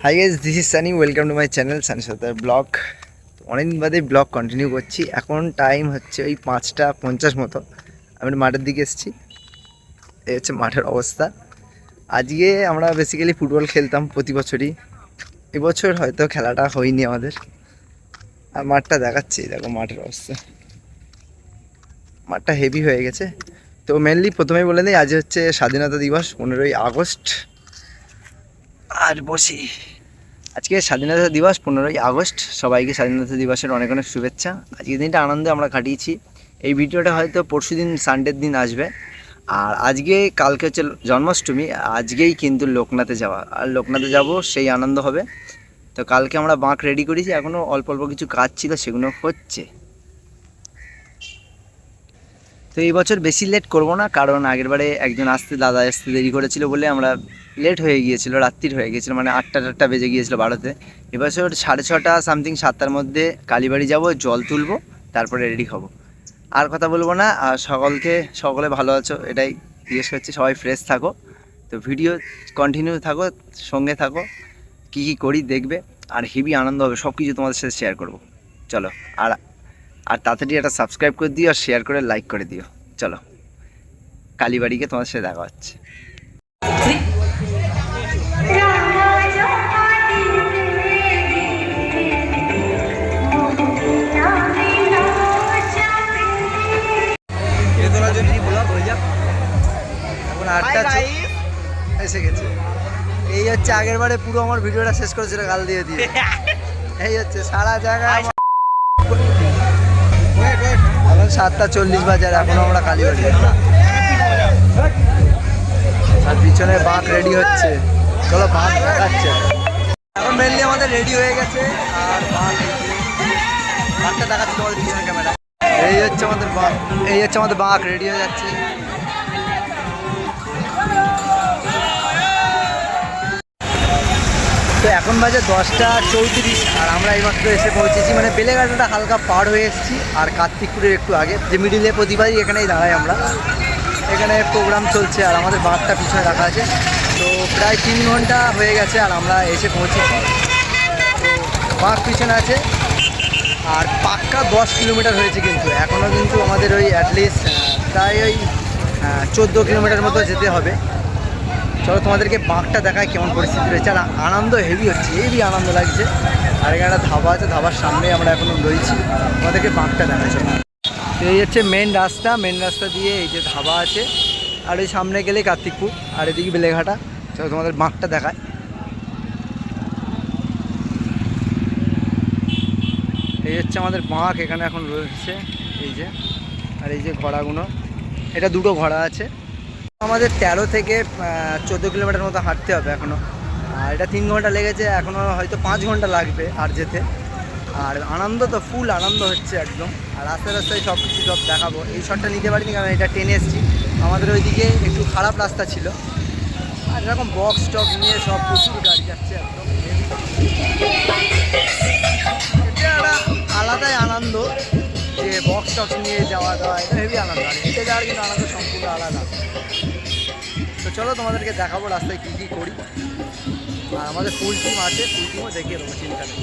Hi guys, this is Sunny. Welcome to my channel Sunny Sardar blog. অনেকদিন বাদে blog continue করছি। এখন টাইম হচ্ছে ওই 5:50 মতো। আমি মাঠের দিকে এসেছি। এই হচ্ছে মাঠের অবস্থা। আজকে আমরা বেসিক্যালি ফুটবল খেলতাম প্রতি বছরই। এবছর হয়তো খেলাটা হয়নি আমাদের। আর মাঠটা দেখাচ্ছি, দেখো মাঠের অবস্থা। মাঠটা হেভি হয়ে গেছে। তো মেনলি প্রথমেই বলে দিই, আজ হচ্ছে স্বাধীনতা দিবস, 15ই আগস্ট। আর বসি, আজকে স্বাধীনতা দিবস 15ই আগস্ট। সবাইকে স্বাধীনতা দিবসের অনেক অনেক শুভেচ্ছা। আজকের দিনটা আনন্দে আমরা কাটিয়েছি। এই ভিডিওটা হয়তো পরশুদিন সানডের দিন আসবে। আর আজকে কালকে হচ্ছে জন্মাষ্টমী, আজকেই কিন্তু লোকনাথে যাওয়া, আর লোকনাথে যাব, সেই আনন্দ হবে। তো কালকে আমরা বাঁক রেডি করেছি, এখনও অল্প অল্প কিছু কাজ ছিল, সেগুলো হচ্ছে। তো এই বছর বেশি লেট করব না, কারণ আগেরবারে একজন দাদা আসতে দেরি করেছিল বলে আমরা লেট হয়ে গিয়েছিল, রাত্রির হয়ে গিয়েছিল, মানে 8টা বেজে গিয়েছিল বারোতে। এবছর 6:30 সামথিং 7টার মধ্যে কালীবাড়ি যাব, জল তুলবো, তারপরে রেডি হব। আর কথা বলবো না। আর সকলে ভালো আছো এটাই জিজ্ঞেস করছি। সবাই ফ্রেশ থাকো। তো ভিডিও কন্টিনিউ থাকো, সঙ্গে থাকো, কী কী করি দেখবে। আর হেভি আনন্দ হবে, সব কিছু তোমাদের সাথে শেয়ার করব। চলো। আর আর তাড়াতাড়ি একটা সাবস্ক্রাইব করে দিও, আর শেয়ার করে লাইক করে দিও। চলো, কালীবাড়িকে তোমার সাথে দেখা হচ্ছে। এখন 8টা এসে গেছে। এই হচ্ছে আগের বারে পুরো আমার ভিডিওটা শেষ করেছিল গাল দিয়ে দিয়ে। এই হচ্ছে সারা জায়গায়। এখন 7:40 বাজে, আর এখন আমরা কালীবাড়ি। আর পিছনে বাঁক রেডি হচ্ছে। চলো, বাঁক দেখাচ্ছে। এখন মেনলি আমাদের রেডি হয়ে গেছে, আর বাঁকটা দেখাচ্ছে তোমাদের পিছনে ক্যামেরা। এই হচ্ছে আমাদের বাঁক রেডি হয়ে যাচ্ছে। তো এখন বাজে 10:34, আর আমরা এইমাত্র এসে পৌঁছেছি, মানে বেলেঘাটাটা হালকা পার হয়ে এসেছি, আর কার্তিকপুরের একটু আগে, যে মিডিলে প্রতিবারই এখানেই দাঁড়াই আমরা। এখানে প্রোগ্রাম চলছে, আর আমাদের বাঁকটা পিছনে রাখা আছে। তো প্রায় 3 ঘন্টা হয়ে গেছে, আর আমরা এসে পৌঁছেছি। তো বাঁক পিছনে আছে, আর পাক্কা 10 কিলোমিটার হয়েছে, কিন্তু এখনও কিন্তু আমাদের ওই অ্যাটলিস্ট প্রায় ওই 14 কিলোমিটার মতো যেতে হবে। চলো, তোমাদেরকে বাঁকটা দেখায় কেমন পরিস্থিতি রয়েছে। আর আনন্দ হেভি হচ্ছে, হেভি আনন্দ লাগছে। আর এখানে একটা ধাবা আছে, ধাবার সামনেই আমরা এখনও রয়েছি। তোমাদেরকে বাঁকটা দেখাচ্ছি। তো এই হচ্ছে মেন রাস্তা দিয়ে এই যে ধাবা আছে, আর ওই সামনে গেলে কার্তিকপুর, আর এদিকে বেলেঘাটা। চলো তোমাদের বাঁকটা দেখায়। এই হচ্ছে আমাদের বাঁক, এখানে এখন রয়েছে এই যে। আর এই যে ঘোড়াগুলো, এটা দুটো ঘোড়া আছে। আমাদের 13 থেকে 14 কিলোমিটার মতো হাঁটতে হবে এখনও। আর এটা 3 ঘন্টা লেগেছে, এখনও হয়তো 5 ঘন্টা লাগবে আর যেতে। আর আনন্দ তো ফুল আনন্দ হচ্ছে একদম। আর রাস্তায় সব কিছু সব দেখাবো। এই শটটা নিতে পারিনি, কারণ এটা টেনে এসেছি। আমাদের ওইদিকে একটু খারাপ রাস্তা ছিল, আর এরকম বক্স টক নিয়ে সব প্রচুর গাড়ি যাচ্ছে একদম। এটা একটা আলাদাই আনন্দ, যে বক্স টক নিয়ে যাওয়া দাওয়া, এটা হেভি আনন্দ। আর হেঁটে যাওয়ার কিন্তু আনন্দ সম্পূর্ণ আলাদা। তো চলো, তোমাদেরকে দেখাবো রাস্তায় কী কী করি। আর আমাদের ফুল টিম আছে, ফুল টিমও দেখিয়ে দেবো, চিন্তা নেই।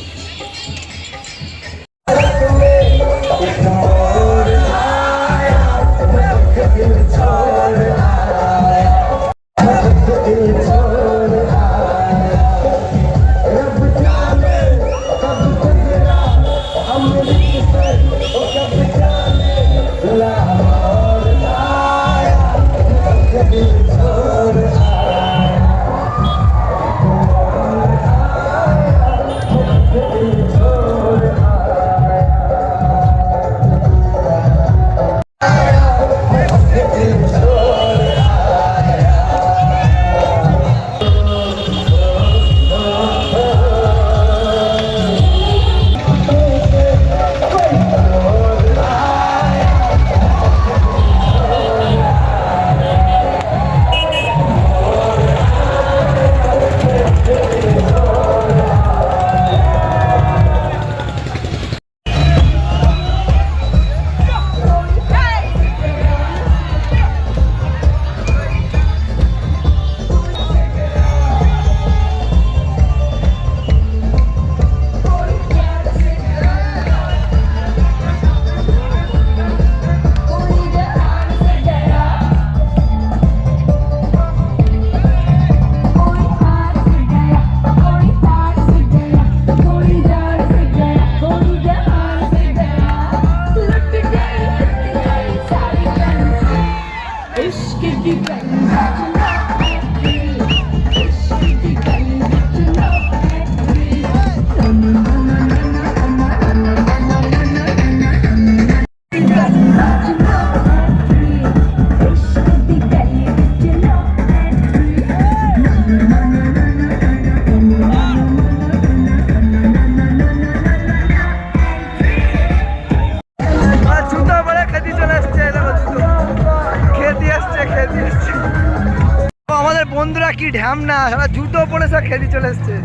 কি ঢ্যাম না, সারা জুতো পরে সব খেলি চলে এসছে।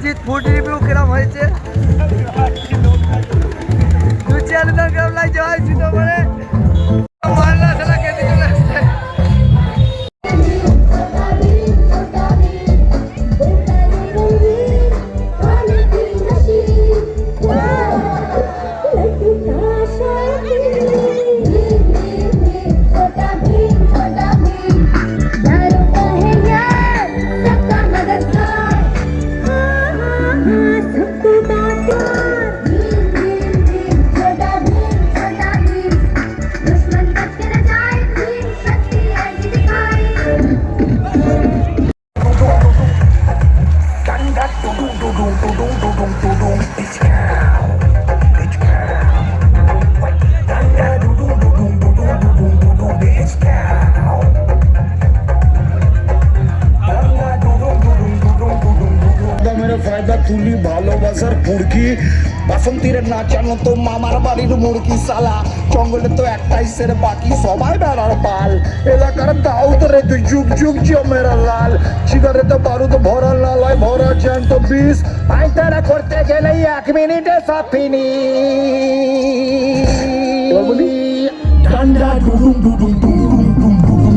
জিৎ ফুড রিভিউ কিরম হয়েছে? লুচি আলু দম কিরম লাগছে ভাই? জুতো পরে মারলা সারা খেতে চলে এসছে। তুলি ভালোবাসার পুরকি বাসন্তীর নাচানো তো মামার বাড়ির মুরগি সালা জঙ্গলে তো একটাই সের বাকি সবাই বেড়ার পাল এলাকার দাউদ রে তুই যুগ যুগ জমেরা লাল সিগারেতে বারুদ ভরা লালায় ভরা জ্যান্ত বিষ পায়তারা করতে গেলে 1 মিনিটে সব ফিনি বলি ডান্ডা ডুডুম ডুডুম ডুডুম ডুডুম ডুডুম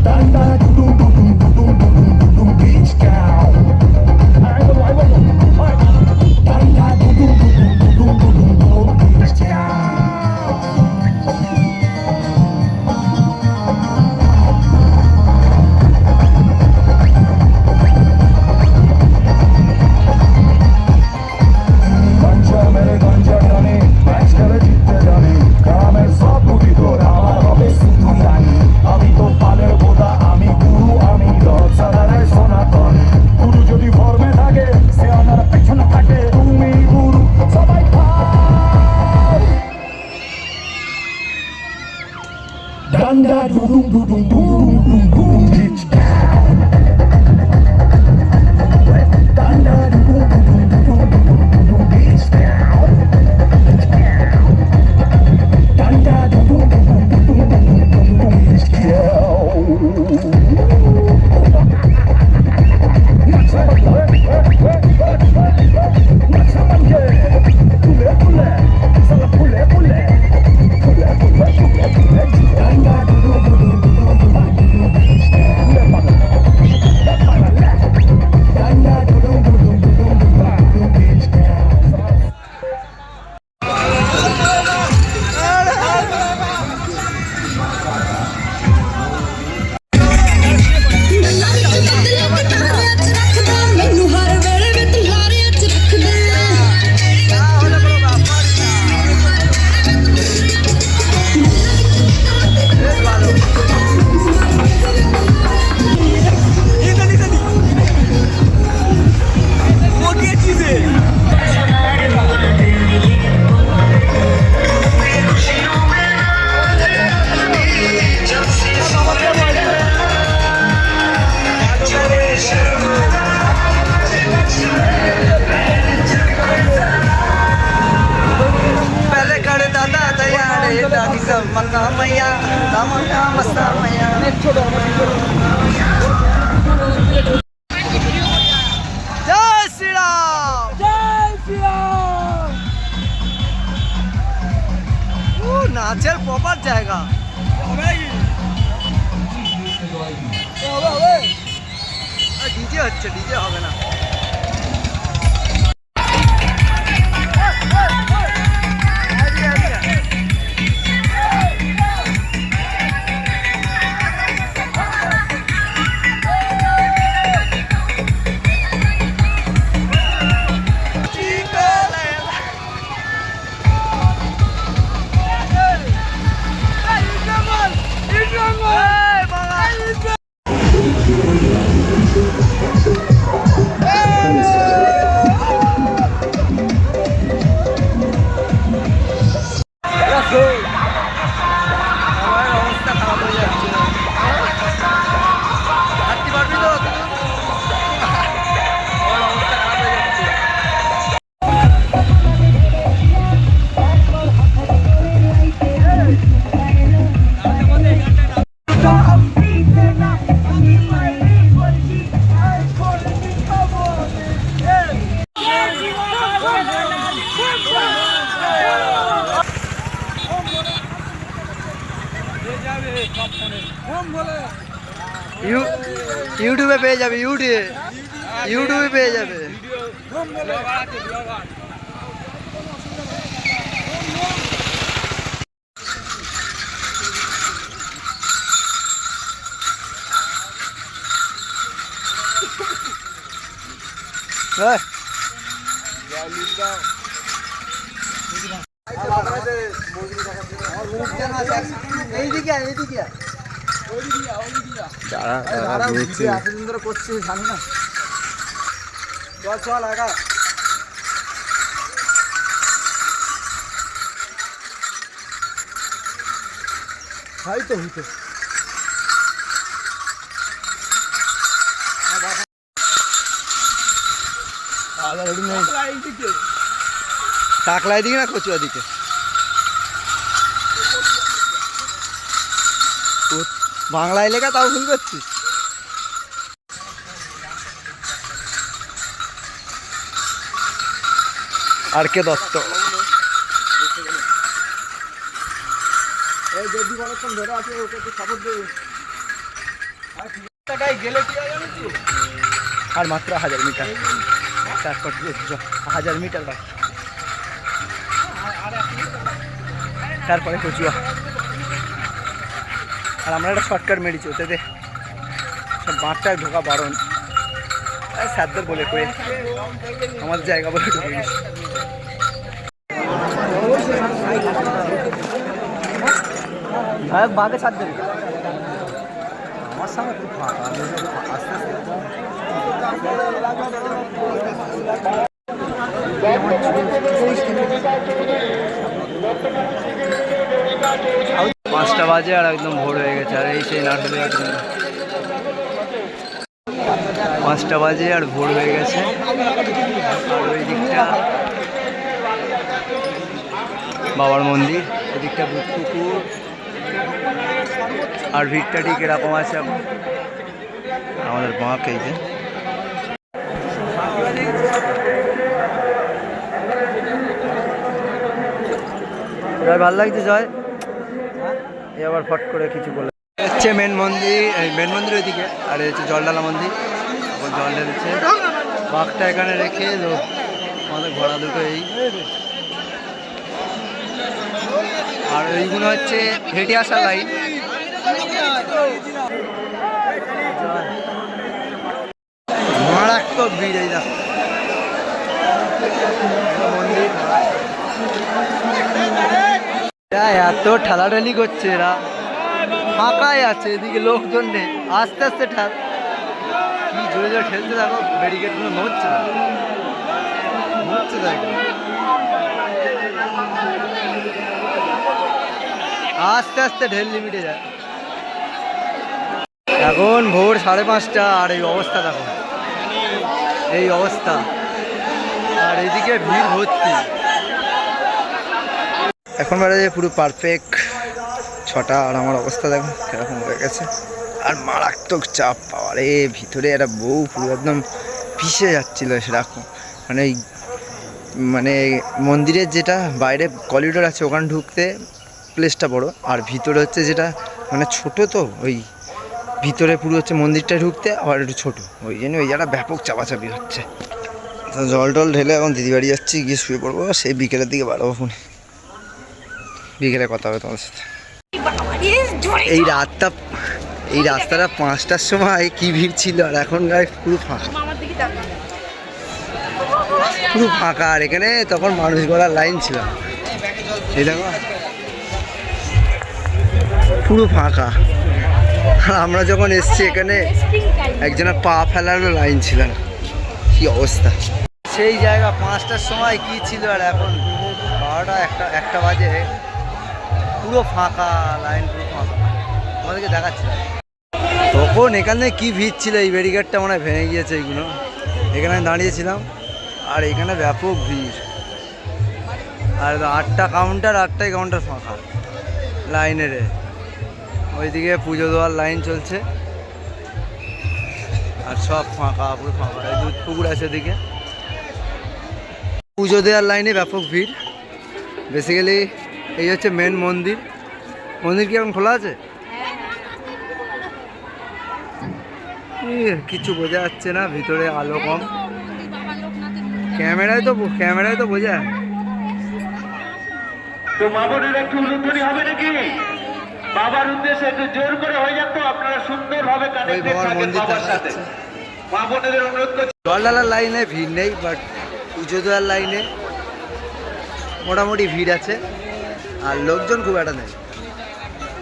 ডান্ডা ডুডুম ডুডুম ডুডুম ডুডুম ডুডুম বিচ কাউ আই বল ডান্ডা ডুডুম ডুডুম ডুডুম ডুডুম ডুডুম বিচ কাউ Danda dum dum dum dum dum dum bitch down. Danda dum dum dum dum dum dum bitch down. Danda dum dum dum dum dum bitch down. নাচের প্রপার জায়গা ডিজে হচ্ছে, ডিজে হবে না। ইউটিউবে পেয়ে যাবে, ইউটিউবে পেয়ে যাবে। এইদিকে এইদিকে করছে জানি না। চল চল আগা। হয়তো হইতো টাকলাই দিকে না কচুয়া দিকে? বাংলায় লেখা তাও ভুল করছিস। আর কে দত্ত আর মাত্র 1000 মিটার, তারপর 1000 মিটার বাকি, তারপরে কচুয়া। আর আমরা একটা শর্টকাট মেরেছি, ওতে দে সব মাঠটায় ঢোকা বারণ। স্যারদের বলে কয়ে আমাদের জায়গা বলে ঢুকে গেছি। বাঘে ছাড় দেবে আমার সামনে খুব ফাঁকা, আস্তে আস্তে পাঁচটা বাজে আর একদম ভোর হয়ে গেছে। আর এই সেই নারকেল গাছ, 5টা বাজে আর ভোর হয়ে গেছে। আর ওই দিকটা বাবার মন্দির, এদিকটা পুকুর। আর ভিড়টা ঠিক এরকম আছে এখন। আমাদের বাঁক এই যে ভালো লাগছে। জয় এ আবার ফট করে কিছু বলে হচ্ছে মেন মন্দির, এই মেন মন্দির ওইদিকে। আর হচ্ছে জলডালা মন্দির, জল ঢেলছে। বাঘটা এখানে রেখে আমাদের ঘোড়া দুটো এই। আর এইগুলো হচ্ছে হেঁটে আসা লাইন। মারাত্মক ভিড় এই দেখো মন্দির। এত ঠেলাঠেলি করছে এরা, ফাঁকাই আছে, এদিকে লোকজন নেই। আস্তে আস্তে ঠেল, কি জোরে জোরে ঠেলতে দেখো, ব্যারিকেডগুলো নড়ছে না, নড়ছে দেখো। আস্তে আস্তে ঢেল লিমিটে যায়। এখন ভোর 5:30 আর এই অবস্থা দেখো, এই অবস্থা। আর এদিকে ভিড় ভর্তি। এখন বেড়ে পুরো পারফেক্ট 6টা। আর আমার অবস্থা দেখো কিরকম হয়ে গেছে। আর মারাত্মক চাপ পাওয়ার ভিতরে একটা বউ পুরো একদম পিষে যাচ্ছিল সেরকম। মানে মন্দিরের যেটা বাইরে করিডোর আছে ওখানে ঢুকতে প্লেসটা বড়, আর ভিতরে হচ্ছে যেটা মানে ছোট, তো ওই ভিতরে পুরো হচ্ছে মন্দিরটা ঢুকতে আবার একটু ছোটো, ওই জন্য ওই জায়গাটা ব্যাপক চাপাচাপি হচ্ছে। তো জল টল ঢেলে এখন দিদি বাড়ি যাচ্ছি, গিয়ে শুয়ে পড়বো। সেই বিকেলের দিকে বাড়াবো ফোনে, বিকেলে কথা হবে তোমার সাথে। এই রাস্তাটা 5টার সময় কি ভিড় ছিল, আর এখন গায়ে পুরো ফাঁকা, পুরো ফাঁকা। আর এখানে তখন মানুষ গলার লাইন ছিল, এই দেখো পুরো ফাঁকা। আর আমরা যখন এসছি এখানে একজনের পা ফেলারও লাইন ছিল না, কি অবস্থা। সেই জায়গা 5টার সময় কি ছিল, আর এখন 12টা 1টা বাজে, পুরো ফাঁকা লাইন, পুরো ফাঁকা। আমাদেরকে দেখাচ্ছি তখন এখানে কি ভিড় ছিল। এই ব্যারিকেডটা মনে হয় ভেঙে গিয়েছে, এইগুলো এখানে দাঁড়িয়েছিলাম। আর এখানে ব্যাপক ভিড়। আর 8টা কাউন্টার, 8টাই কাউন্টার ফাঁকা লাইনের। ওইদিকে পুজো দেওয়ার লাইন চলছে, আর সব ফাঁকা, পুরো ফাঁকা। এই দুধ পুকুর আছে এদিকে, পুজো দেওয়ার লাইনে ব্যাপক ভিড়। বেসিক্যালি এই হচ্ছে মেন মন্দির। মন্দির কি এখন খোলা আছে? কিছু বোঝা যাচ্ছে না, ভিতরে আলো কম। ক্যামেরায় তো বোঝা। তো মা বোনের একটু উলুধ্বনি হবে নাকি? বাবার উদ্দেশ্যে একটু জোর করে হয়ে যাক তো, আপনারা সুন্দরভাবে কানেক্টেড বাবার থাকেন মন্দির বাবার দেখা সাথে। যাচ্ছে। মা বোনেদের অনুরোধ করছি। জল ঢালার লাইনে ভিড় নেই, বাট পুজো দেওয়ার লাইনে মোটামুটি ভিড় আছে, আর লোকজন খুব একটা নেই।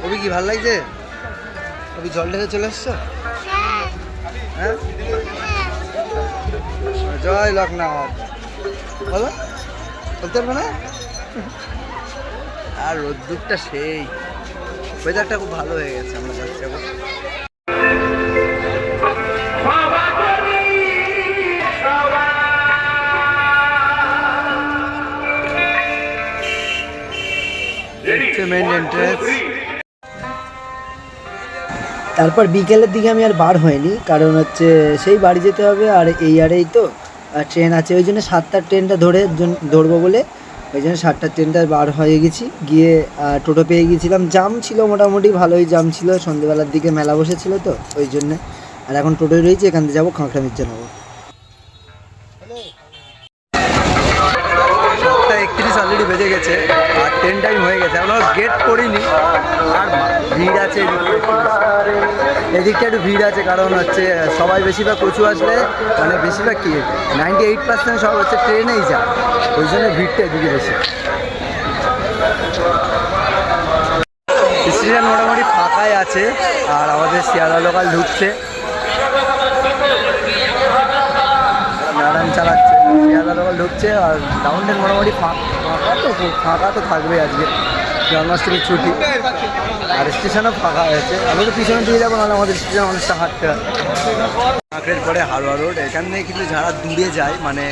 ওবি কি ভালো লাগছে? ওবি জল ঢেলে চলে এসছো? হ্যাঁ, জয় লোকনাথ। বলো, বলতে পারবে না? আর রোদ্দুরটা সেই, ওয়েদারটা খুব ভালো হয়ে গেছে। আমরা যাচ্ছি এখন। Main entrance. তারপর বিকেলের দিকে আমি আর বার হইনি, কারণ হচ্ছে সেই বাড়ি যেতে হবে, আর এই আরেই তো ট্রেন আছে, ওই জন্য 7টার ট্রেনটা ধরবো বলে ওই জন্য 7টার ট্রেনটা বার হয়ে গেছি। গিয়ে টোটো পেয়ে গিয়েছিলাম, জাম ছিল মোটামুটি, ভালোই জাম ছিল, সন্ধ্যেবেলার দিকে মেলা বসেছিল তো ওই জন্যে। আর এখন টোটোয় রয়েছে, এখান থেকে যাবো খাঁকড়া মির্জা নেবো। 7:31 অলরেডি বেজে গেছে, আর ট্রেন টাইম হয়ে গেছে, এখনো গেট করিনি। আর ভিড় আছে এদিকটা একটু ভিড় আছে, কারণ হচ্ছে সবাই বেশিরভাগ কচু আসলে, মানে বেশিরভাগ কি 98% সব হচ্ছে ট্রেনেই যায়, ওই জন্য ভিড়টা এদিকে বেশি। স্টেশন মোটামুটি ফাঁকাই আছে, আর আমাদের শিয়ালদা লোকাল ঢুকছে, ম্যাডাম চালাচ্ছে, শিয়ালদা লোকাল ঢুকছে। আর ডাউনটাউন মোটামুটি ফাঁকা তো থাকবে, আজকে জন্মাষ্টমীর ছুটি, আর স্টেশনও ফাঁকা হয়েছে। আমি তো পিছনে দিয়ে যাবো, নাহলে আমাদের স্টেশন অনেকটা হাঁটতে হয়। কাঁকড়ের পরে হারোয়া রোড, এখান থেকে কিন্তু যারা দূরে যায়, মানে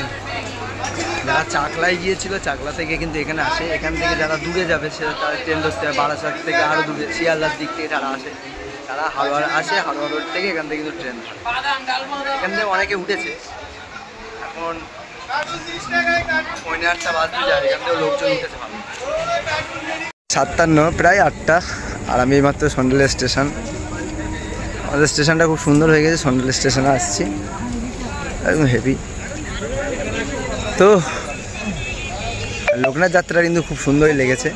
যারা চাকলায় গিয়েছিল, চাকলা থেকে কিন্তু এখানে আসে, এখান থেকে যারা দূরে যাবে সে তারা ট্রেন ধরতে হয়, বারাসাত থেকে আরও দূরে শিয়ালদার দিক থেকে যারা আসে, তারা হারোয়া আসে, হারোয়া রোড থেকে এখান থেকে কিন্তু ট্রেন ধরে। এখান থেকে অনেকে উঠেছে, এখন 8:30 বাজতে যায়, এখান থেকে লোকজন উঠেছে ভালো। 57 প্রায় 8টা, আর আমি এইমাত্র সন্ডেল স্টেশন, আমাদের স্টেশনটা খুব সুন্দর হয়ে গেছে, সন্ডেল স্টেশনে আসছি, একদম হেভি। তো লোকনাথ যাত্রা কিন্তু খুব সুন্দরই লেগেছে,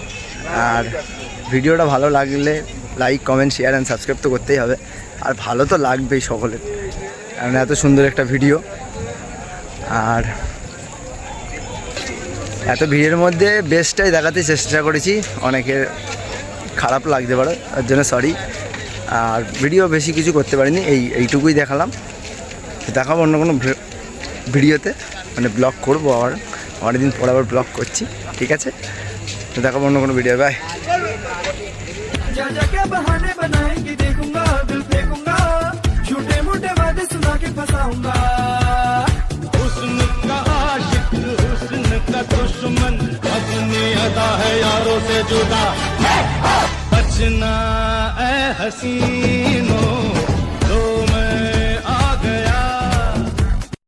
আর ভিডিওটা ভালো লাগলে like, comment, share and subscribe তো করতেই হবে, আর ভালো তো লাগবেই সকলের, কারণ এত সুন্দর একটা ভিডিও। আর এত ভিড়ের মধ্যে বেস্টটাই দেখাতে চেষ্টা করেছি, অনেকের খারাপ লাগতে পারে, তার জন্য সরি। আর ভিডিও বেশি কিছু করতে পারিনি, এইটুকুই দেখালাম, দেখাবো অন্য কোনো ভিডিওতে, মানে ব্লগ করবো, আবার অনেকদিন পর আবার ব্লগ করছি, ঠিক আছে? তো দেখাবো অন্য কোনো ভিডিও, বাই। दुश्मन अपनी अदा है यारों से जुदा, बचना ऐ हसी।